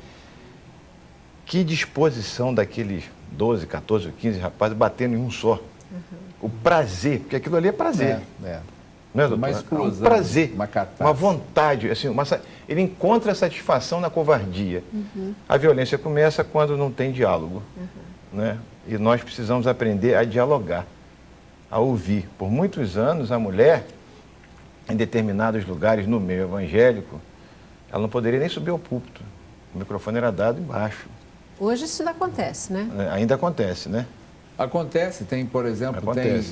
Que disposição daqueles 12, 14, 15 rapazes batendo em um só. O prazer, porque aquilo ali é prazer. Não é, doutor? Uma explosão, um prazer, uma vontade. Assim, ele encontra satisfação na covardia. A violência começa quando não tem diálogo. Né? E nós precisamos aprender a dialogar, a ouvir. Por muitos anos, a mulher, em determinados lugares no meio evangélico, ela não poderia nem subir ao púlpito. O microfone era dado embaixo. Hoje isso ainda acontece, né? Ainda acontece, né? Acontece, tem, por exemplo,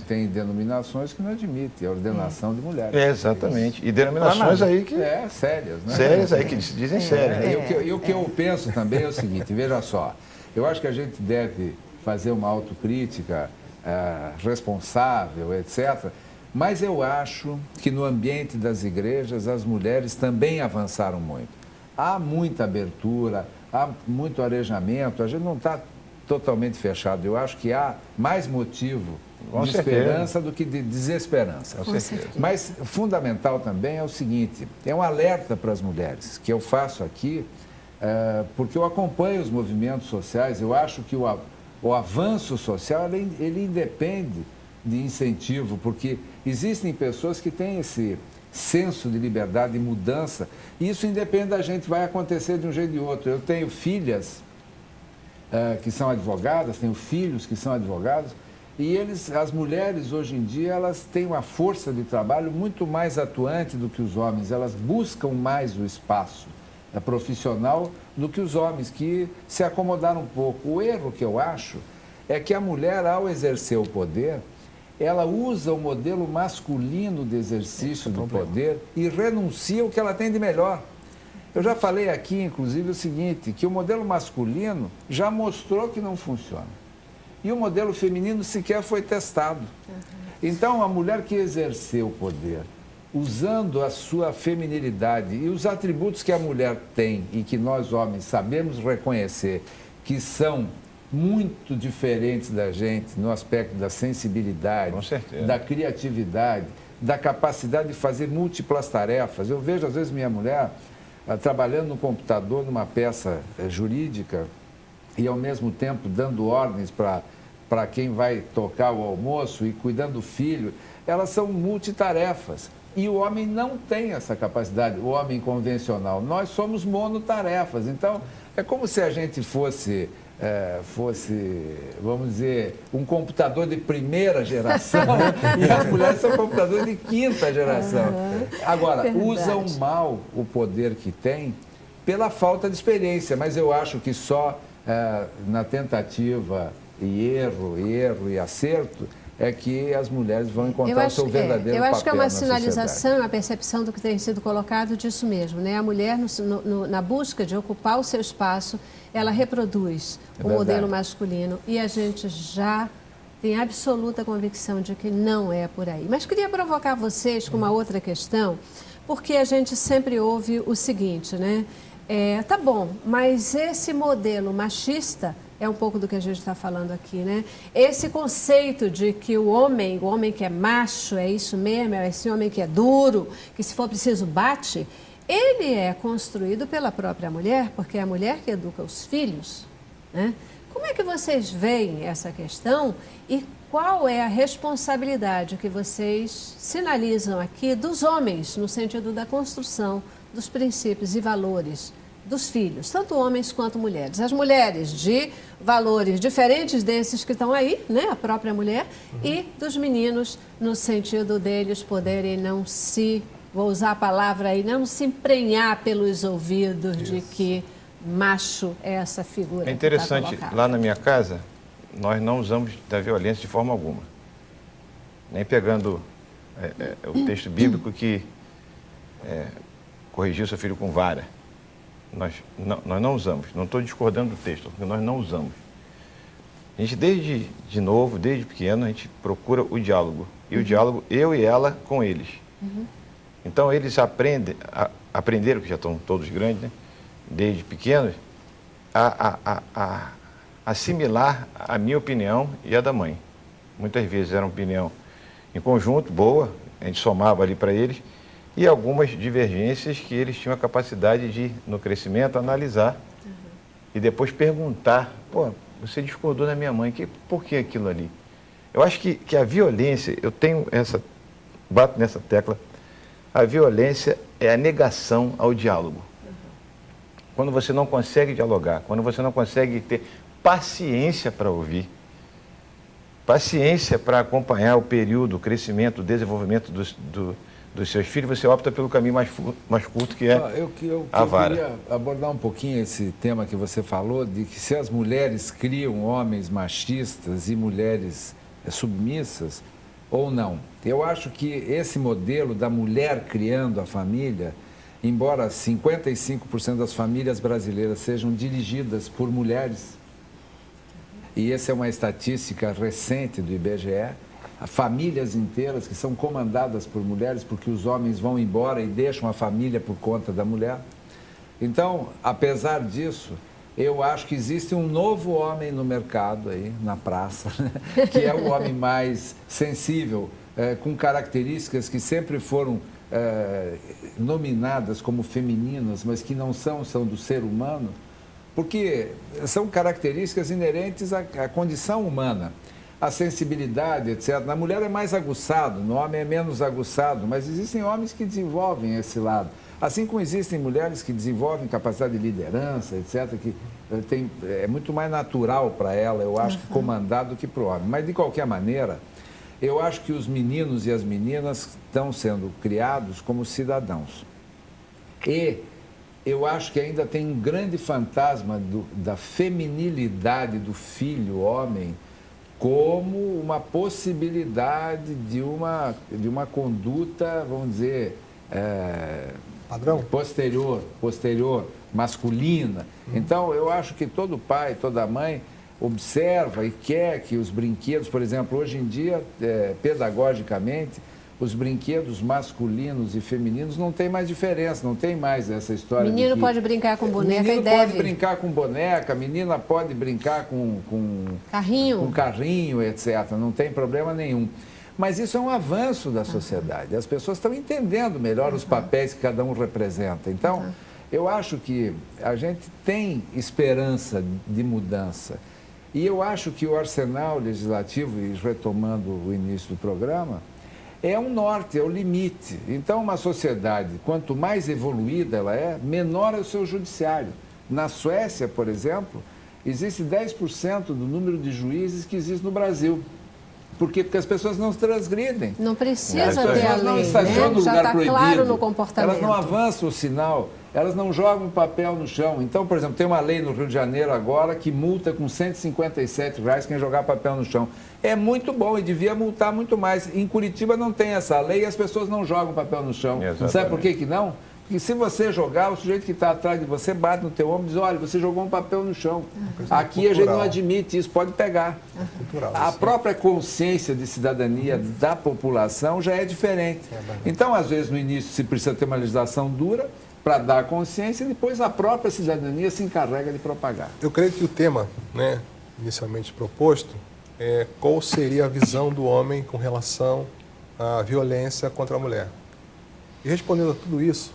tem denominações que não admitem a ordenação de mulheres. Exatamente. E denominações aí que... sérias, né? Sérias aí, que se dizem sérias. E o que eu penso também é o seguinte, veja só, eu acho que a gente deve fazer uma autocrítica responsável, etc., mas eu acho que no ambiente das igrejas as mulheres também avançaram muito. Há muita abertura, há muito arejamento, a gente não está totalmente fechado. Eu acho que há mais motivo de esperança do que de desesperança. Com certeza. Mas fundamental também é o seguinte, é um alerta para as mulheres, que eu faço aqui, porque eu acompanho os movimentos sociais, eu acho que o avanço social, ele independe de incentivo, porque existem pessoas que têm esse senso de liberdade e mudança, e isso independe da gente, vai acontecer de um jeito ou de outro. Eu tenho filhas que são advogadas, tenho filhos que são advogados, e as mulheres hoje em dia, elas têm uma força de trabalho muito mais atuante do que os homens, elas buscam mais o espaço profissional do que os homens, que se acomodaram um pouco. O erro que eu acho é que a mulher, ao exercer o poder, ela usa o modelo masculino de exercício do poder e renuncia ao que ela tem de melhor. Eu já falei aqui, inclusive, o seguinte, que o modelo masculino já mostrou que não funciona. E o modelo feminino sequer foi testado. Então, a mulher que exerceu o poder, usando a sua feminilidade e os atributos que a mulher tem e que nós, homens, sabemos reconhecer, que são muito diferentes da gente no aspecto da sensibilidade, da criatividade, da capacidade de fazer múltiplas tarefas. Eu vejo, às vezes, minha mulher trabalhando no computador, numa peça jurídica, e, ao mesmo tempo, dando ordens para quem vai tocar o almoço e cuidando do filho. Elas são multitarefas. E o homem não tem essa capacidade, o homem convencional. Nós somos monotarefas. Então, é como se a gente fosse, vamos dizer, um computador de primeira geração e as mulheres são computadores de quinta geração. Agora, usam mal o poder que têm pela falta de experiência, mas eu acho que só na tentativa e erro e acerto é que as mulheres vão encontrar o seu verdadeiro papel. Eu acho que é uma na sinalização, sociedade. a percepção do que tem sido colocado disso mesmo, né? A mulher, na busca de ocupar o seu espaço, ela reproduz o modelo masculino e a gente já tem absoluta convicção de que não é por aí. Mas queria provocar vocês com uma outra questão, porque a gente sempre ouve o seguinte, né? Tá bom, mas esse modelo machista é um pouco do que a gente está falando aqui, né? Esse conceito de que o homem que é macho, é isso mesmo, é esse homem que é duro, que se for preciso bate, ele é construído pela própria mulher, porque é a mulher que educa os filhos, né? Como é que vocês veem essa questão e qual é a responsabilidade que vocês sinalizam aqui dos homens, no sentido da construção dos princípios e valores dos filhos, tanto homens quanto mulheres? As mulheres de valores diferentes desses que estão aí, né, a própria mulher, e dos meninos no sentido deles poderem não se, vou usar a palavra aí, não se emprenhar pelos ouvidos de que macho é essa figura. É interessante, lá na minha casa, nós não usamos da violência de forma alguma. Nem pegando o texto bíblico que corrigiu seu filho com vara. Nós não usamos. Não estou discordando do texto, porque nós não usamos. A gente, desde pequeno, a gente procura o diálogo. E o diálogo, eu e ela, com eles. Então, eles aprenderam, que já estão todos grandes, né? Desde pequenos, a assimilar a minha opinião e a da mãe. Muitas vezes era uma opinião em conjunto, boa, a gente somava ali para eles, e algumas divergências que eles tinham a capacidade de, no crescimento, analisar e depois perguntar, pô, você discordou da minha mãe, por que aquilo ali? Eu acho que a violência, bato nessa tecla, a violência é a negação ao diálogo. Quando você não consegue dialogar, quando você não consegue ter paciência para ouvir, paciência para acompanhar o período, o crescimento, o desenvolvimento dos seus filhos, você opta pelo caminho mais curto, que é a vara. Eu queria abordar um pouquinho esse tema que você falou, de que se as mulheres criam homens machistas e mulheres submissas, ou não. Eu acho que esse modelo da mulher criando a família, embora 55% das famílias brasileiras sejam dirigidas por mulheres, e essa é uma estatística recente do IBGE, famílias inteiras que são comandadas por mulheres, porque os homens vão embora e deixam a família por conta da mulher. Então, apesar disso, eu acho que existe um novo homem no mercado aí, na praça, né? Que é o homem mais sensível, com características que sempre foram nominadas como femininas, mas que não são do ser humano, porque são características inerentes à condição humana. A sensibilidade, etc. Na mulher é mais aguçado, no homem é menos aguçado, mas existem homens que desenvolvem esse lado. Assim como existem mulheres que desenvolvem capacidade de liderança, etc., que é muito mais natural para ela, eu acho, que comandar do que para o homem. Mas, de qualquer maneira, eu acho que os meninos e as meninas estão sendo criados como cidadãos. E eu acho que ainda tem um grande fantasma da feminilidade do filho homem como uma possibilidade de uma conduta, vamos dizer, padrão? Posterior, masculina. Então, eu acho que todo pai, toda mãe observa e quer que os brinquedos, por exemplo, hoje em dia, pedagogicamente, os brinquedos masculinos e femininos não tem mais diferença, não tem mais essa história. Menino pode brincar com boneca e deve. Menino pode brincar com boneca, menina pode brincar com carrinho, etc. Não tem problema nenhum. Mas isso é um avanço da sociedade. As pessoas estão entendendo melhor os papéis que cada um representa. Então, eu acho que a gente tem esperança de mudança. E eu acho que o arsenal legislativo, e retomando o início do programa, é um norte, é o limite. Então, uma sociedade, quanto mais evoluída ela é, menor é o seu judiciário. Na Suécia, por exemplo, existe 10% do número de juízes que existe no Brasil. Por quê? Porque as pessoas não transgridem. Não As precisa pessoas ter a não lei, estacionam né? no Já lugar está proibido. claro no comportamento. Elas não avançam o sinal, elas não jogam papel no chão. Então, por exemplo, tem uma lei no Rio de Janeiro agora que multa com R$157 quem jogar papel no chão. É muito bom e devia multar muito mais. Em Curitiba não tem essa lei e as pessoas não jogam papel no chão. Exatamente. Sabe por que não? Porque se você jogar, o sujeito que está atrás de você bate no teu ombro e diz, olha, você jogou um papel no chão. Aqui a gente não admite isso, pode pegar. Cultural, A sim. própria consciência de cidadania da população já é diferente. Então, às vezes, no início se precisa ter uma legislação dura para dar consciência e depois a própria cidadania se encarrega de propagar. Eu creio que o tema, né, inicialmente proposto, é qual seria a visão do homem com relação à violência contra a mulher. E respondendo a tudo isso,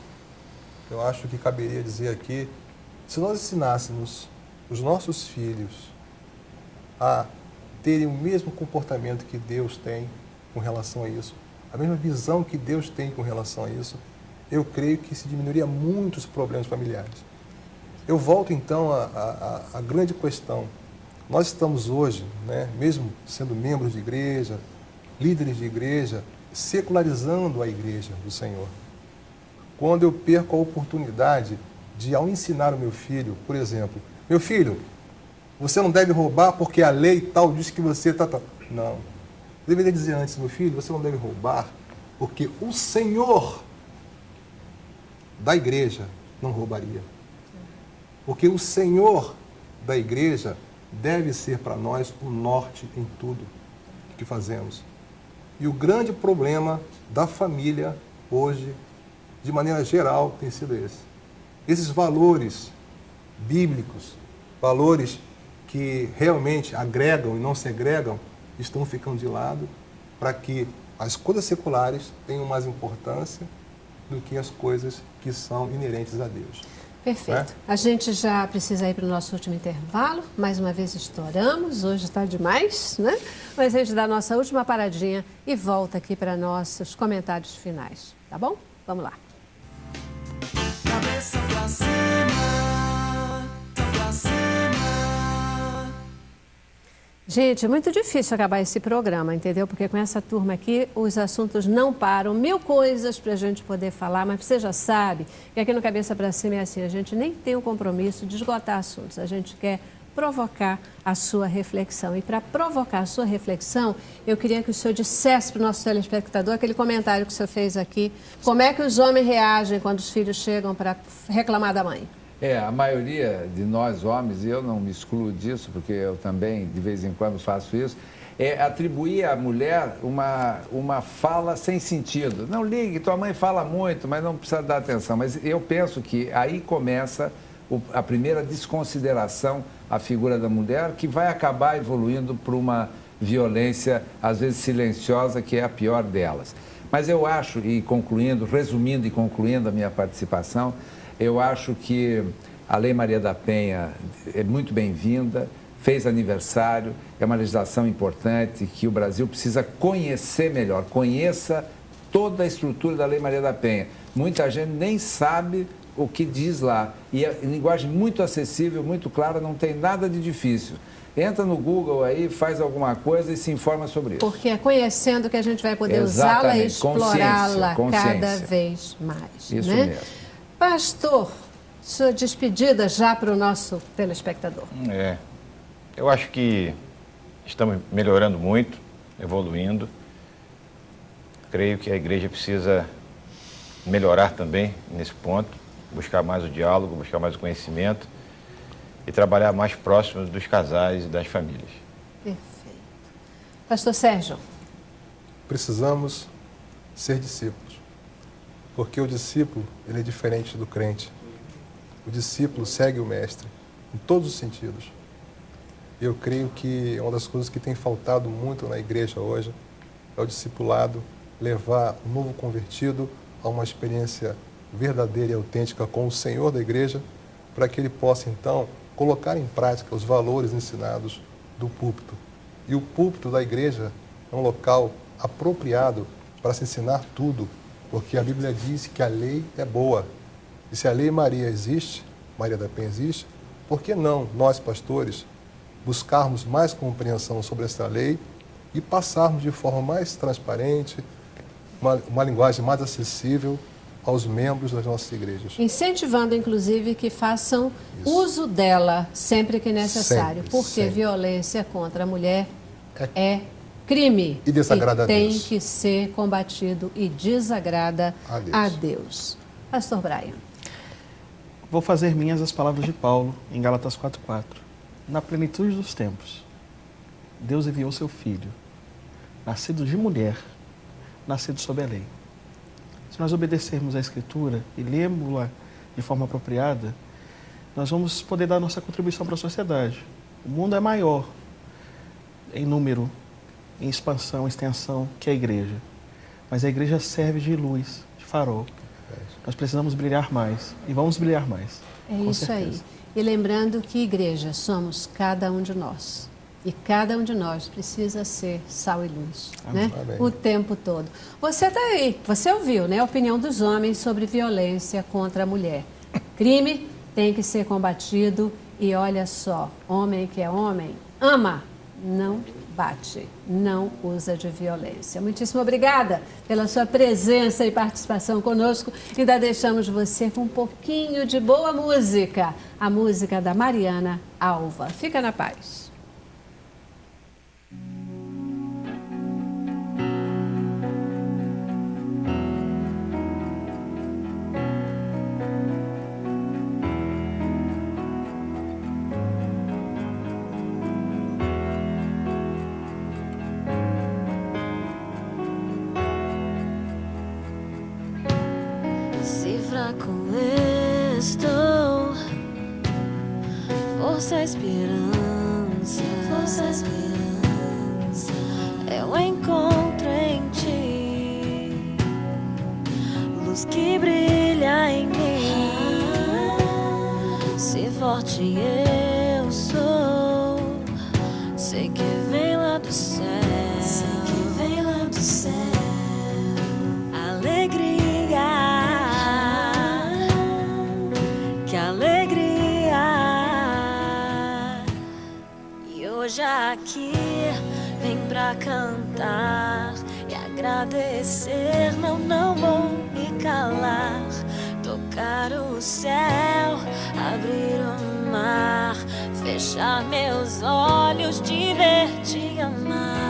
eu acho que caberia dizer aqui, se nós ensinássemos os nossos filhos a terem o mesmo comportamento que Deus tem com relação a isso, a mesma visão que Deus tem com relação a isso, eu creio que se diminuiria muito os problemas familiares. Eu volto então à grande questão. Nós estamos hoje, né, mesmo sendo membros de igreja, líderes de igreja, secularizando a igreja do Senhor. Quando eu perco a oportunidade de, ao ensinar o meu filho, por exemplo, meu filho, você não deve roubar porque a lei tal diz que você está... Não. Eu deveria dizer antes, meu filho, você não deve roubar porque o Senhor da igreja não roubaria. Porque o Senhor da igreja deve ser para nós o norte em tudo que fazemos. E o grande problema da família hoje, de maneira geral, tem sido esse. Esses valores bíblicos, valores que realmente agregam e não segregam, estão ficando de lado para que as coisas seculares tenham mais importância do que as coisas que são inerentes a Deus. Perfeito. A gente já precisa ir para o nosso último intervalo. Mais uma vez estouramos, hoje está demais, né? Mas a gente dá a nossa última paradinha e volta aqui para nossos comentários finais, tá bom? Vamos lá. Cabeça pra cima, pra cima. Gente, é muito difícil acabar esse programa, entendeu? Porque com essa turma aqui, os assuntos não param. 1000 coisas para a gente poder falar, mas você já sabe que aqui no Cabeça para Cima é assim, a gente nem tem o compromisso de esgotar assuntos, a gente quer provocar a sua reflexão. E para provocar a sua reflexão, eu queria que o senhor dissesse para o nosso telespectador aquele comentário que o senhor fez aqui, como é que os homens reagem quando os filhos chegam para reclamar da mãe? A maioria de nós homens, e eu não me excluo disso, porque eu também de vez em quando faço isso, é atribuir à mulher uma fala sem sentido. Não ligue, tua mãe fala muito, mas não precisa dar atenção. Mas eu penso que aí começa a primeira desconsideração à figura da mulher, que vai acabar evoluindo para uma violência, às vezes silenciosa, que é a pior delas. Mas eu acho, e concluindo, resumindo e concluindo a minha participação, eu acho que a Lei Maria da Penha é muito bem-vinda, fez aniversário, é uma legislação importante que o Brasil precisa conhecer melhor, conheça toda a estrutura da Lei Maria da Penha. Muita gente nem sabe o que diz lá, e é linguagem muito acessível, muito clara, não tem nada de difícil. Entra no Google aí, faz alguma coisa e se informa sobre isso. Porque é conhecendo que a gente vai poder usá-la e explorá-la cada vez mais. Isso né? mesmo. Pastor, sua despedida já para o nosso telespectador. Eu acho que estamos melhorando muito, evoluindo. Creio que a igreja precisa melhorar também nesse ponto, buscar mais o diálogo, buscar mais o conhecimento e trabalhar mais próximo dos casais e das famílias. Perfeito. Pastor Sérgio. Precisamos ser discípulos, porque o discípulo ele é diferente do crente. O discípulo segue o mestre em todos os sentidos. Eu creio que uma das coisas que tem faltado muito na igreja hoje é o discipulado, levar o novo convertido a uma experiência verdadeira e autêntica com o Senhor da igreja, para que ele possa, então, colocar em prática os valores ensinados do púlpito. E o púlpito da igreja é um local apropriado para se ensinar tudo, porque a Bíblia diz que a lei é boa. E se a Lei Maria existe, Maria da Penha existe, por que não nós, pastores, buscarmos mais compreensão sobre essa lei e passarmos de forma mais transparente, uma linguagem mais acessível aos membros das nossas igrejas. Incentivando, inclusive, que façam uso dela sempre que necessário, Sempre, porque sempre. violência contra a mulher é crime E desagrada a tem Deus. que ser combatido e desagrada A a Deus. Deus. Pastor Brian. Vou fazer minhas as palavras de Paulo em Gálatas 4:4. Na plenitude dos tempos, Deus enviou seu Filho, nascido de mulher, nascido sob a lei. Se nós obedecermos à Escritura e lermos-la de forma apropriada, nós vamos poder dar nossa contribuição para a sociedade. O mundo é maior em número, em expansão, extensão que a igreja. Mas a igreja serve de luz, de farol. Nós precisamos brilhar mais e vamos brilhar mais. É com isso aí. certeza. E lembrando que igreja somos cada um de nós. E cada um de nós precisa ser sal e luz, né? Amém. O tempo todo. Você está aí, você ouviu, né? A opinião dos homens sobre violência contra a mulher. Crime tem que ser combatido e olha só, homem que é homem, ama, não bate, não usa de violência. Muitíssimo obrigada pela sua presença e participação conosco. Ainda deixamos você com um pouquinho de boa música, a música da Mariana Alva. Fica na paz. Se fraco estou, força, esperança, eu encontro em ti, luz que brilha em mim. Se forte eu sou, sei que vem lá do céu, alegria, que alegria. E hoje aqui vem pra cantar e agradecer. Não vou me calar. Tocar o céu, abrir o mar, fechar meus olhos, te ver, te amar.